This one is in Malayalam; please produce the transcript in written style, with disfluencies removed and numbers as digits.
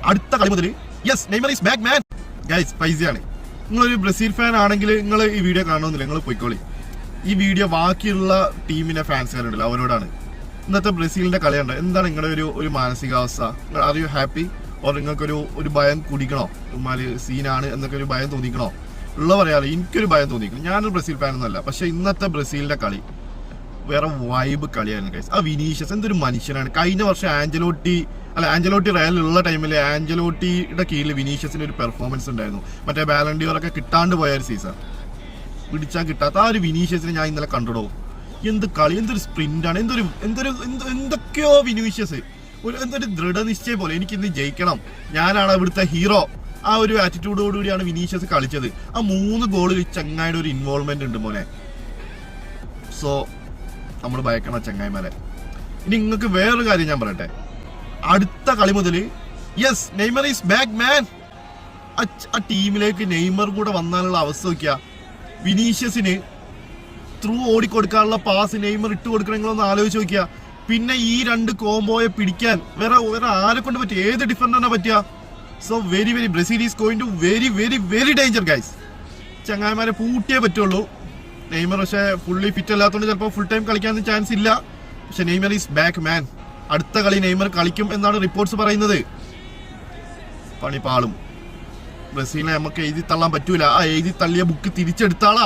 അടുത്ത കളി മുതൽ yes Neymar is back man. Guys പൈസയാണ്. നിങ്ങളൊരു ബ്രസീൽ ഫാൻ ആണെങ്കിൽ നിങ്ങൾ ഈ വീഡിയോ കാണണമെന്നില്ല, നിങ്ങൾ പോയിക്കോളി. ഈ വീഡിയോ ബാക്കിയുള്ള ടീമിന്റെ ഫാൻസുകാരുണ്ടല്ലോ അവരോടാണ്. ഇന്നത്തെ ബ്രസീലിന്റെ കളിയുണ്ട്. എന്താണ് നിങ്ങളുടെ ഒരു മാനസികാവസ്ഥ? Are you happy? ഓർ നിങ്ങൾക്കൊരു ഭയം കുടിക്കണോ? ഉമ്മാല് സീനാണ് എന്നൊക്കെ ഒരു ഭയം തോന്നിക്കണോ? ഉള്ള പറയാലോ, എനിക്കൊരു ഭയം തോന്നിക്കണം. ഞാനൊരു ബ്രസീൽ ഫാനൊന്നുമല്ല, പക്ഷെ ഇന്നത്തെ ബ്രസീലിന്റെ കളി വേറെ വൈബ് കളിയായിരുന്നു ഗൈസ്. ആ വിനീഷ്യസ് എന്തൊരു മനുഷ്യനാണ്. കഴിഞ്ഞ വർഷം ആഞ്ചലോട്ടി റയലിലുള്ള ടൈമിൽ ആഞ്ചലോട്ടിയുടെ കീഴിൽ വിനീഷ്യസിന് ഒരു പെർഫോമൻസ് ഉണ്ടായിരുന്നു. മറ്റേ ബാലൻഡിയോറൊക്കെ കിട്ടാണ്ട് പോയ ഒരു സീസൺ, പിടിച്ചാൽ കിട്ടാത്ത ആ ഒരു വിനീഷ്യസിനെ ഞാൻ ഇന്നലെ കണ്ടിടോ. എന്ത് കളി, എന്തൊരു സ്പ്രിന്റാണ്, എന്തൊക്കെയോ വിനീഷ്യസ്. എന്തൊരു ദൃഢനിശ്ചയം പോലെ എനിക്ക് ഇന്ന് ജയിക്കണം, ഞാനാണ് ഇവിടുത്തെ ഹീറോ. ആ ഒരു ആറ്റിറ്റ്യൂഡോടുകൂടിയാണ് വിനീഷ്യസ് കളിച്ചത്. ആ 3 ഗോളിൽ ചങ്ങായുടെ ഒരു ഇൻവോൾവ്മെന്റ് ഉണ്ട് മോനെ. സോ നമ്മൾ ഭയക്കണം ചങ്ങായിമാരെ. ഇനി നിങ്ങൾക്ക് വേറൊരു കാര്യം ഞാൻ പറയട്ടെ. അടുത്ത കളി മുതൽ യെസ് നെയ്മർ ഈസ് ബാക്ക് മാൻ. ആ ടീമിലേക്ക് നെയ്മർ കൂടെ വന്നാലുള്ള അവസ്ഥ നോക്കിയാ. വിനീഷ്യസിന് ത്രൂ ഓടിക്കൊടുക്കാനുള്ള പാസ് നെയ്മർ ഇട്ട് കൊടുക്കണമെങ്കിലൊന്ന് ആലോചിച്ച് നോക്കിയാ. പിന്നെ ഈ 2 കോംബോയെ പിടിക്കാൻ വേറെ ആരെ കൊണ്ട് പറ്റുക? ഏത് ഡിഫൻഡറിനെ പറ്റുക? So very Brazil is going to very danger guys. ചങ്ങായിമാരെ പൂട്ടിയേ പറ്റുള്ളൂ. നെയ്മർ പക്ഷെ ഫുള്ളി ഫിറ്റ് അല്ലാത്തതുകൊണ്ട് ചിലപ്പോൾ ഫുൾ ടൈം കളിക്കാൻ ചാൻസ് ഇല്ല. പക്ഷെ നെയ്മർ ഈസ് ബാക്ക് മാൻ. അടുത്ത കളി നെയ്മർ കളിക്കും എന്നാണ് റിപ്പോർട്ട്സ് പറയുന്നത്. പണി പാളും. ബ്രസീലിനെ നമുക്ക് എഴുതി തള്ളാൻ പറ്റൂല. ആ എഴുതി തള്ളിയ ബുക്ക് തിരിച്ചെടുത്താളാ.